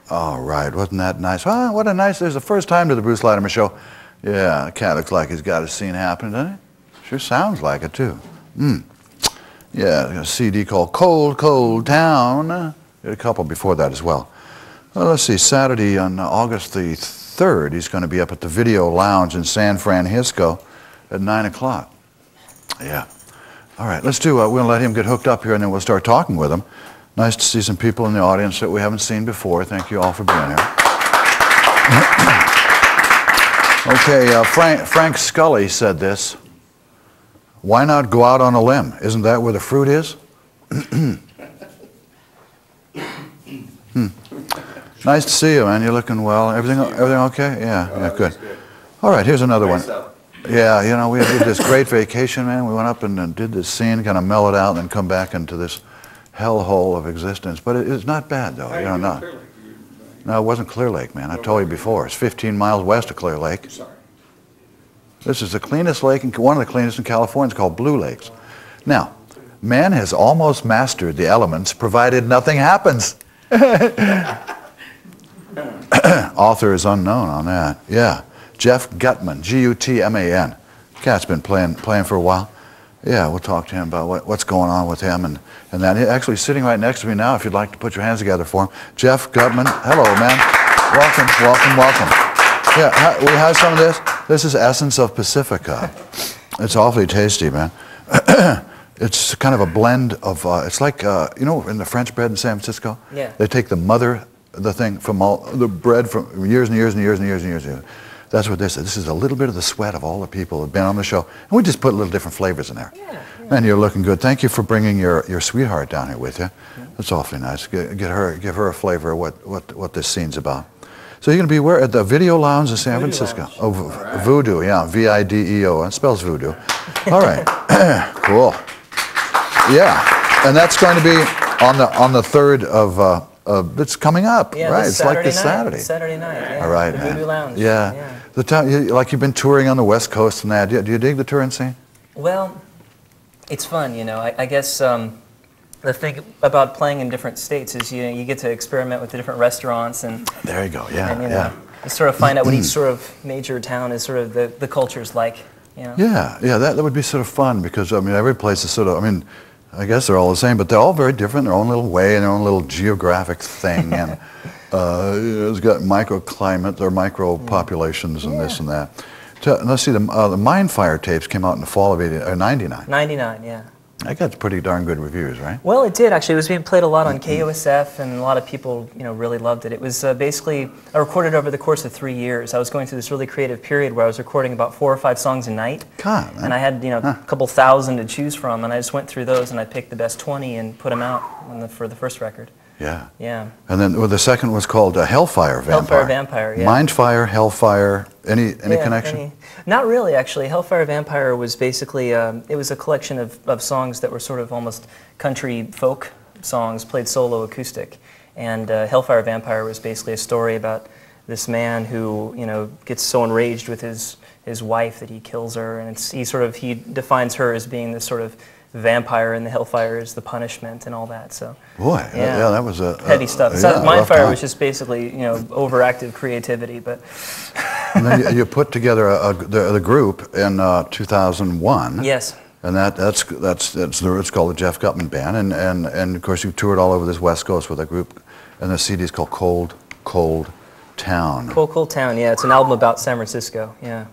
All right, wasn't that nice? Oh, what a nice, there's the first time to the Bruce Latimer show. Yeah, the cat looks like he's got a scene happening, doesn't he? Sure sounds like it, too. Yeah, a CD called Cold, Cold Town. Did a couple before that as well. Well, let's see, Saturday on August the 3rd, he's going to be up at the Video Lounge in San Francisco at 9 o'clock. Yeah. All right, let's do, we'll let him get hooked up here and then we'll start talking with him. Nice to see some people in the audience that we haven't seen before. Thank you all for being here. Okay, Frank Scully said this. Why not go out on a limb? Isn't that where the fruit is? Nice to see you, man. You're looking well. Everything okay? Yeah, good. All right, here's another one. Yeah, you know, we did this great vacation, man. We went up and did this scene, kind of mellowed out, and then come back into this hellhole of existence. But it's not bad, though. You know, no, it wasn't Clear Lake, man. I told you before. It's 15 miles west of Clear Lake. This is the cleanest lake, one of the cleanest in California. It's called Blue Lakes. Now, man has almost mastered the elements, provided nothing happens. Author is unknown on that. Yeah, Jeff Gutman, G-U-T-M-A-N. Cat's been playing for a while. Yeah, we'll talk to him about what's going on with him and that. He's actually sitting right next to me now, if you'd like to put your hands together for him. Jeff Gutman, hello, man. Welcome, welcome, welcome. Yeah, we have some of this. This is Essence of Pacifica. It's awfully tasty, man. It's kind of a blend of, it's like, you know, in the French bread in San Francisco? Yeah. They take the thing from all, the bread from years and years and years and years and years. That's what this is. This is a little bit of the sweat of all the people who have been on the show. And we just put little different flavors in there. Yeah. Man, you're looking good. Thank you for bringing your sweetheart down here with you. That's awfully nice. Give her a flavor of what this scene's about. So you're going to be where? At the Video Lounge in San Francisco. Oh, right. Voodoo, yeah. V-I-D-E-O. It spells voodoo. All right. Cool. Yeah. And that's going to be on the 3rd of it's coming up, yeah, right? It's Saturday like this night. Saturday. Saturday night, yeah. All right, the man. Voodoo Lounge. Yeah. The town, like you've been touring on the West Coast and that. Do you dig the touring scene? Well, it's fun, you know. I guess the thing about playing in different states is you get to experiment with the different restaurants and. There you go. Yeah. And, you know, you sort of find out what each sort of major town is sort of the culture's like. You know? Yeah. That would be sort of fun because I mean every place is sort of I guess they're all the same, but they're all very different, their own little way and their own little geographic thing. And it's got microclimate or micro populations and this and that. Let's see, the Mindfire tapes came out in the fall of 99. 99, yeah. That got pretty darn good reviews, right? Well, it did actually. It was being played a lot on KUSF, and a lot of people, really loved it. It was basically I recorded over the course of 3 years. I was going through this really creative period where I was recording about 4 or 5 songs a night. God, man. And I had a couple thousand to choose from, and I just went through those and I picked the best 20 and put them out for the first record. Yeah. Yeah. And then the second was called Hellfire Vampire. Hellfire Vampire, yeah. Mindfire, Hellfire, any connection? Not really, actually. Hellfire Vampire was basically, it was a collection of songs that were sort of almost country folk songs played solo acoustic. And Hellfire Vampire was basically a story about this man who, gets so enraged with his wife that he kills her. And he defines her as being this sort of vampire, and the hellfire is the punishment and all that. So boy, yeah, that was heavy stuff. Mindfire was just basically overactive creativity, but. And then you put together the group in 2001. Yes. And it's called the Jeff Gutman Band, and of course you toured all over this West Coast with a group, and the CD is called Cold, Cold Town. Cold, Cold Town. Yeah, it's an album about San Francisco. Yeah.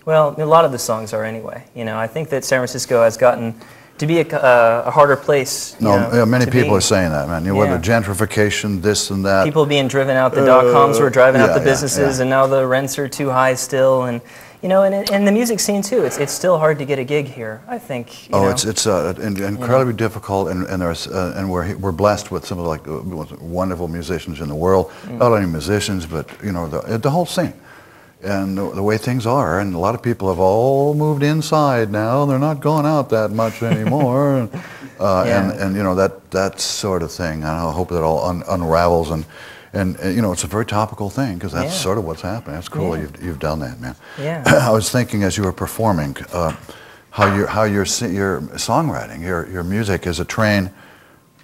Well, a lot of the songs are anyway. I think that San Francisco has gotten to be a harder place. Many people are saying that, man. The gentrification, this and that. People being driven out, the dot-coms were driving out the businesses, and now the rents are too high still. And and the music scene too. It's still hard to get a gig here, I think. It's incredibly difficult, and we're blessed with some of the wonderful musicians in the world. Not only musicians, but the whole scene. And the way things are, and a lot of people have all moved inside now. They're not going out that much anymore, and that sort of thing. I hope that all unravels, and it's a very topical thing because that's sort of what's happening. That's cool. You've done that, man. Yeah. I was thinking as you were performing, how your songwriting, your music is a train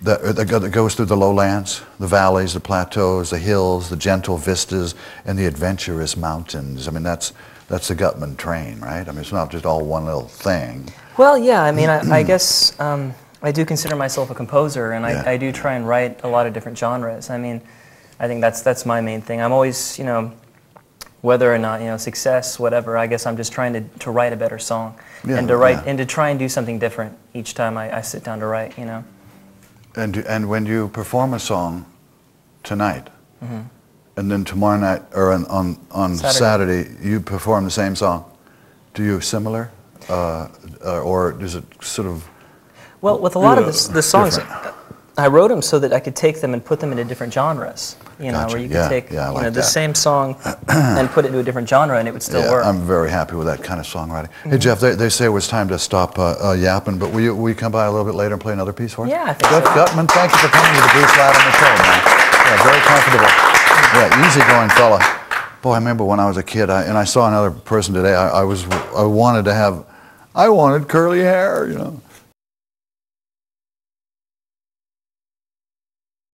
that goes through the lowlands, the valleys, the plateaus, the hills, the gentle vistas, and the adventurous mountains. I mean, that's the Gutman train, right? I mean, it's not just all one little thing. Well, yeah, I mean, I guess I do consider myself a composer, and I do try and write a lot of different genres. I mean, I think that's my main thing. I'm always, you know, whether or not, you know, success, whatever, I guess I'm just trying to write a better song, and to write and to try and do something different each time I sit down to write, you know. And when you perform a song tonight, and then tomorrow night, or on Saturday, you perform the same song, do you similar? Or is it sort of... Well, with a lot of the songs, I wrote them so that I could take them and put them into different genres. You know, where you could take the same song and put it into a different genre, and it would still work. I'm very happy with that kind of songwriting. Hey, Jeff, they say it was time to stop yapping, but will you come by a little bit later and play another piece for us? Yeah, I think Jeff Gutman, thank you for coming to the Bruce Latimer show, man. Yeah, very comfortable. Yeah, easygoing fella. Boy, I remember when I was a kid, and I saw another person today. I wanted curly hair, you know.